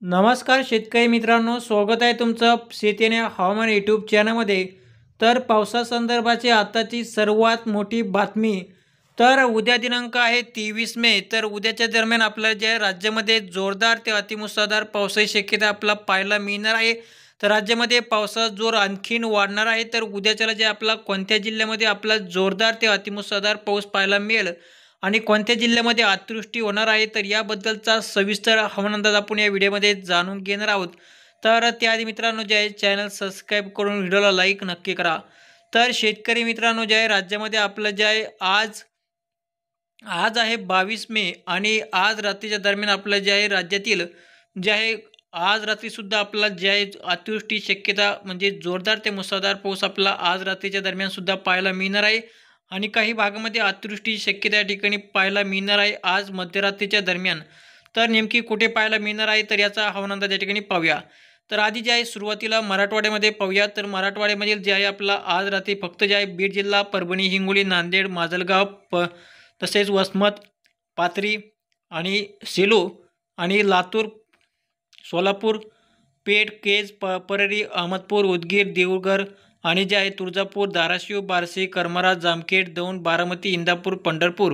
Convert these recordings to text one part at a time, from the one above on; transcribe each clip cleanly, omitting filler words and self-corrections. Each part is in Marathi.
नमस्कार शेतकरी मित्रांनो, स्वागत आहे तुमचं शेती आणि हवामान यूट्यूब चॅनलमध्ये. तर पावसासंदर्भाची आताची सर्वात मोठी बातमी. तर उद्या दिनांक आहे 23 मे. तर उद्याच्या दरम्यान आपल्या जे राज्यामध्ये जोरदार ते अतिमुसळधार पावसाची शक्यता आपल्याला पाहायला मिळणार आहे. तर राज्यामध्ये पावसाचा जोर आणखीन वाढणार आहे. तर उद्याच्याला जे आपला कोणत्या जिल्ह्यामध्ये आपला जोरदार ते अतिमुसळधार पाऊस पाहायला मिळेल आणि कोणत्या जिल्ह्यामध्ये अतिवृष्टी होणार आहे, तर याबद्दलचा सविस्तर हवामान अंदाज आपण या व्हिडिओमध्ये जाणून घेणार आहोत. तर त्याआधी मित्रांनो, जे आहे चॅनल सबस्क्राईब करून व्हिडिओला लाईक नक्की करा. तर शेतकरी मित्रांनो, जे आहे राज्यामध्ये आपलं जे आहे आज आज आहे 22 मे आणि आज रात्रीच्या दरम्यान आपलं जे आहे राज्यातील जे आहे आज रात्रीसुद्धा आपल्याला जे आहे अतिवृष्टी शक्यता म्हणजे जोरदार ते मुसळधार पाऊस आपल्याला आज रात्रीच्या दरम्यान सुद्धा पाहायला मिळणार आहे आणि काही भागामध्ये अतिवृष्टीची शक्यता या ठिकाणी पाहायला मिळणार आहे आज मध्यरात्रीच्या दरम्यान. तर नेमकी कुठे पाहायला मिळणार आहे, तर याचा हवामान अंदाज या ठिकाणी पाहूया. तर आधी जे आहे सुरुवातीला मराठवाड्यामध्ये पाहूया. तर मराठवाड्यामधील जे आहे आपला आज रात्री फक्त जे आहे बीड जिल्हा, परभणी, हिंगोली, नांदेड, माजलगाव, तसेच वसमत, पाथरी आणि सेलू आणि लातूर, सोलापूर, पेठ, केज, परळी, अहमदपूर, उदगीर, देवघर आणि जे आहे तुळजापूर, धाराशिव, बार्शी, करमाळा, जामखेड, दौंड, बारामती, इंदापूर, पंढरपूर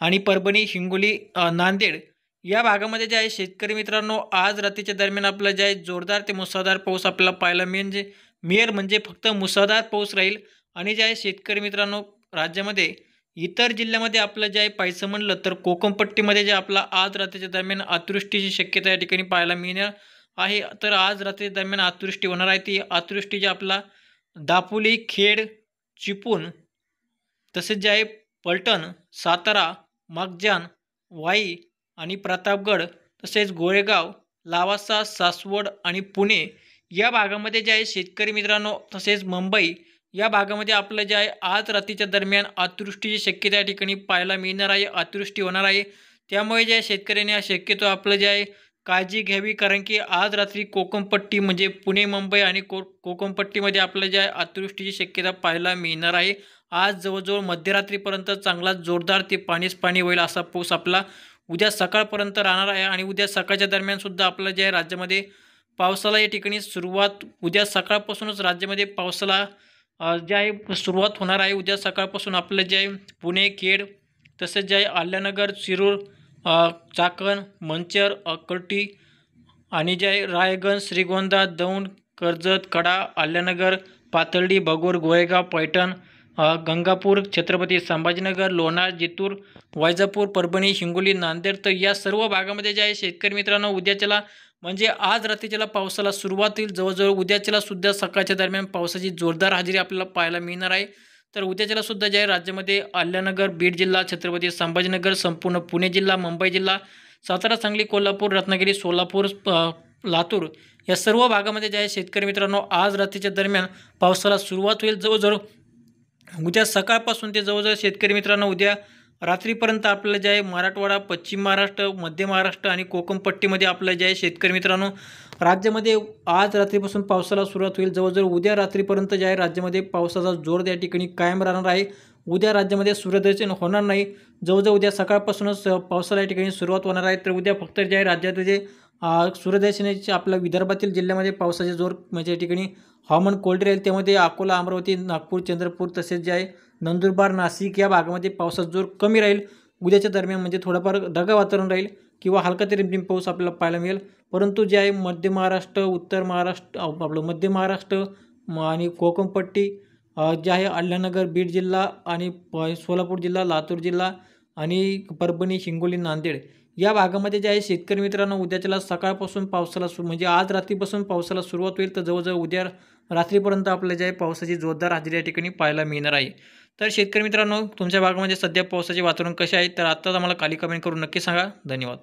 आणि परभणी, हिंगोली, नांदेड या भागामध्ये जे आहे शेतकरी मित्रांनो आज रात्रीच्या दरम्यान आपलं जे आहे जोरदार ते मुसळधार पाऊस आपल्याला पाहायला मिळेल म्हणजे फक्त मुसळधार पाऊस राहील. आणि जे आहे शेतकरी मित्रांनो राज्यामध्ये इतर जिल्ह्यामध्ये आपलं जे आहे पाहायचं म्हणलं तर कोकणपट्टीमध्ये जे आपला आज रात्रीच्या दरम्यान अतिवृष्टीची शक्यता या ठिकाणी पाहायला मिळणार आहे. तर आज रात्री दरम्यान अतिवृष्टी होणार आहे. ती अतिवृष्टी जे आपला दापोली, खेड, चिपळूण, तसेच जे आहे पलटण, सातारा, मागजान, वाई आणि प्रतापगड, तसेच गोळेगाव, लावासा, सासवड आणि पुणे या भागामध्ये जे आहे शेतकरी मित्रांनो, तसेच मुंबई या भागामध्ये आपलं जे आहे आज रात्रीच्या दरम्यान अतिवृष्टीची शक्यता या ठिकाणी पाहायला मिळणार आहे, अतिवृष्टी होणार आहे. त्यामुळे जे आहे शेतकऱ्यांनी हा शक्यतो आपलं जे आहे काळजी घ्यावी, कारण की आज रात्री कोकणपट्टी म्हणजे पुणे, मुंबई आणि कोकणपट्टीमध्ये आपलं जे आहे अतिवृष्टीची शक्यता पाहायला मिळणार आहे. आज जवळजवळ मध्यरात्रीपर्यंत चांगला जोरदार ते पाणीच पाणी होईल असा पाऊस आपला उद्या सकाळपर्यंत राहणार आहे आणि उद्या सकाळच्या दरम्यान सुद्धा आपलं जे आहे राज्यामध्ये पावसाला या ठिकाणी सुरुवात उद्या सकाळपासूनच राज्यामध्ये पावसाला जे आहे सुरुवात होणार आहे. उद्या सकाळपासून आपलं जे आहे पुणे, खेड, तसेच जे आहे अहिल्यानगर, शिरूर, चाकण, मंचर, अक्कलटी आणि जे आहे रायगड, श्रीगोंदा, दौंड, कर्जत, कडा, अहिल्यानगर, पाथर्डी, भगूर, गोळेगाव, पैठण, गंगापूर, छत्रपती संभाजीनगर, लोणार, जितूर, वैजापूर, परभणी, हिंगोली, नांदेड तर या सर्व भागामध्ये जे आहे शेतकरी मित्रांनो उद्याच्याला म्हणजे आज रात्रीच्याला पावसाला सुरुवात होईल. जवळजवळ उद्याच्याला सुद्धा सकाळच्या दरम्यान पावसाची जोरदार हजेरी आपल्याला पाहायला मिळणार आहे. तर उद्याच्याला सुद्धा जे आहे राज्यामध्ये अहिल्यानगर, बीड जिल्हा, छत्रपती संभाजीनगर, संपूर्ण पुणे जिल्हा, मुंबई जिल्हा, सातारा, सांगली, कोल्हापूर, रत्नागिरी, सोलापूर, लातूर या सर्व भागामध्ये जे आहे शेतकरी मित्रांनो आज रात्रीच्या दरम्यान पावसाला सुरुवात होईल. जवळजवळ उद्या सकाळपासून ते जवळजवळ शेतकरी मित्रांनो उद्या रात्रीपर्यंत आपलं जे आहे मराठवाडा, पश्चिम महाराष्ट्र, मध्य महाराष्ट्र आणि कोकणपट्टीमध्ये आपलं जे आहे शेतकरी मित्रांनो राज्यामध्ये आज रात्रीपासून पावसाला सुरुवात होईल. जवळजवळ उद्या रात्रीपर्यंत जे आहे राज्यामध्ये पावसाचा जोर त्या ठिकाणी कायम राहणार आहे. उद्या राज्यामध्ये सूर्यदर्शन होणार नाही. जवळजवळ उद्या सकाळपासूनच पावसाला या ठिकाणी सुरुवात होणार आहे. तर उद्या फक्त जे आहे राज्यात जे सूर्यदर्शनाचे आपल्या विदर्भातील जिल्ह्यामध्ये पावसाचे जोर म्हणजे या ठिकाणी हवामान कोल्ड राहील. त्यामध्ये अकोला, अमरावती, नागपूर, चंद्रपूर तसेच जे आहे नंदुरबार, नाशिक या भागामध्ये पावसाचा जोर कमी राहील. उद्याच्या दरम्यान म्हणजे थोडंफार ढगाळ वातावरण राहील किंवा हलका ते रिमझिम पाऊस आपल्याला पाहायला मिळेल. परंतु जे आहे मध्य महाराष्ट्र, उत्तर महाराष्ट्र आपलं मध्य महाराष्ट्र आणि कोकणपट्टी जे आहे अहिल्यानगर, बीड जिल्हा आणि सोलापूर जिल्हा, लातूर जिल्हा आणि परभणी, हिंगोली, नांदेड या भागामध्ये जे आहे शेतकरी मित्रांनो उद्याच्याला सकाळपासून पावसाला म्हणजे आज रात्रीपासून पावसाला सुरुवात होईल. तर जवळजवळ उद्या रात्रीपर्यंत आपल्या जे आहे पावसाची जोरदार हजेरी या ठिकाणी पाहायला मिळणार आहे. तर शेतकरी मित्रांनो तुमच्या भागामध्ये सध्या पावसाचे वातावरण कसे आहे, तर आत्ताच आम्हाला खाली कमेंट करून नक्की सांगा. धन्यवाद.